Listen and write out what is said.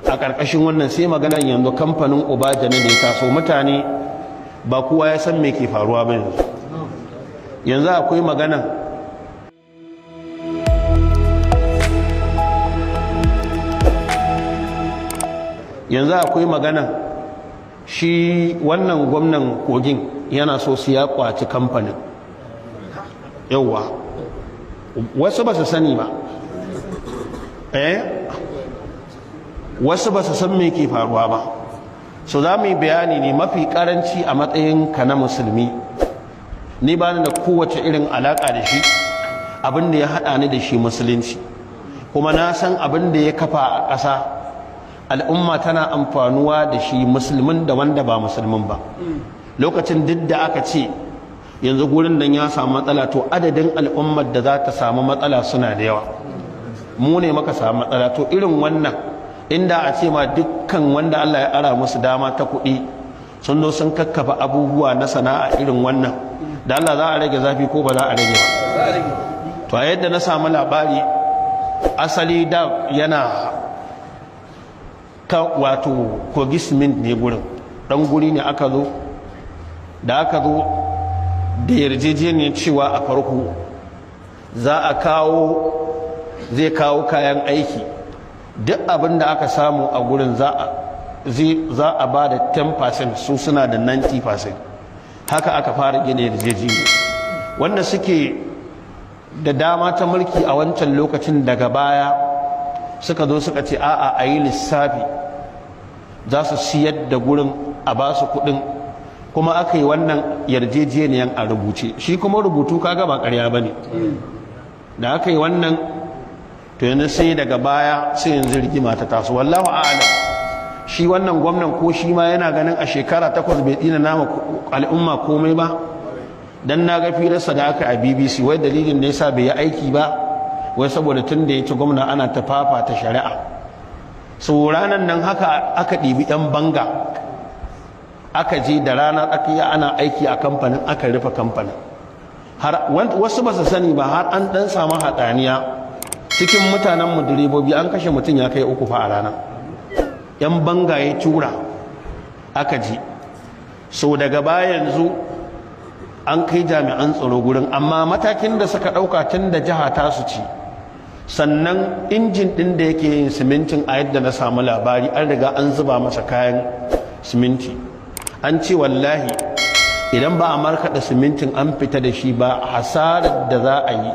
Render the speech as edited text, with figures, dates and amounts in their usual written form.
a ƙarƙashin wannan sai maganar yanzu kamfanin Obaja ne da ya taso mutane ba kowa ya san me ke faruwa ba yanzu akwai magana shi wannan gwamnan kogin yana so su ya kwaci kamfanin yauwa wasu ba su sani ba wasu ba su san me ke faruwa ba so za mu yi bayani ne mafi karanci a matsayin ka na musulmi ni ba ni da kowace irin alaka da shi abin da ya haɗa ni da shi musulunci kuma na san abin da ya kafa a ƙasa al'umma tana amfanuwa da shi musulmin da wanda ba musulmin ba lokacin duk da aka ce yanzu gurin nan ya samu matsala to adadin al'ummar da za ta samu matsala suna da yawa mu ne maka samu matsala to irin wannan inda a ce ma dukkan wanda Allah ya ara musu dama ta kuɗi sun zo sun kakkafa abubuwa na sana'a irin wannan da Allah za a rage zafi ko ba za a rage ba to a yadda na samu labari asali da yana ta wato kogi cement ne gurin dan guri ne aka zo da yarjejeniyar cewa a farko zai kawo kayan aiki duk abin da aka samu a gurin za a ba da 10% su suna da 90% haka aka fara gina yarjejeniya wanda suke da dama ta mulki a wancan lokacin daga baya suka zo suka ce a'a a yi lissafi za su siyar da gurin a ba su kudin kuma aka yi wannan yarjejeniyan a rubuce shi kuma rubutu kaga ba ƙarya ba ne da aka yi wannan to yanzu sai daga baya sai yanzu rigima ta taso wallahu a'lam shi wannan gwamnan ko shi ma yana ganin a shekara 8 bai dina nama al'umma komai ba dan na ga firarsa da aka a BBC wai dalilin da yasa bai yi aiki ba wai saboda tun da ya ci gwamna ana ta fafata shari'a so ranar nan haka aka ɗibi ɗan banga aka je da rana tsakiya ana aiki a kamfanin aka rufe kamfanin har wasu ba su sani ba har an ɗan samu hatsaniya cikin mutanen mu direbobi an kashe mutum ya kai 3 fa a rana yan banga ya tura aka ji so daga baya yanzu an kai jami'an tsaro gurin amma matakin da suka ɗauka tun da jiha ta su ci sannan injin ɗin da yake yin simintin a yadda na samu labari an riga an zuba masa kayan siminti an ce wallahi idan ba a markaɗa simintin an fita da shi ba hasarar da za a yi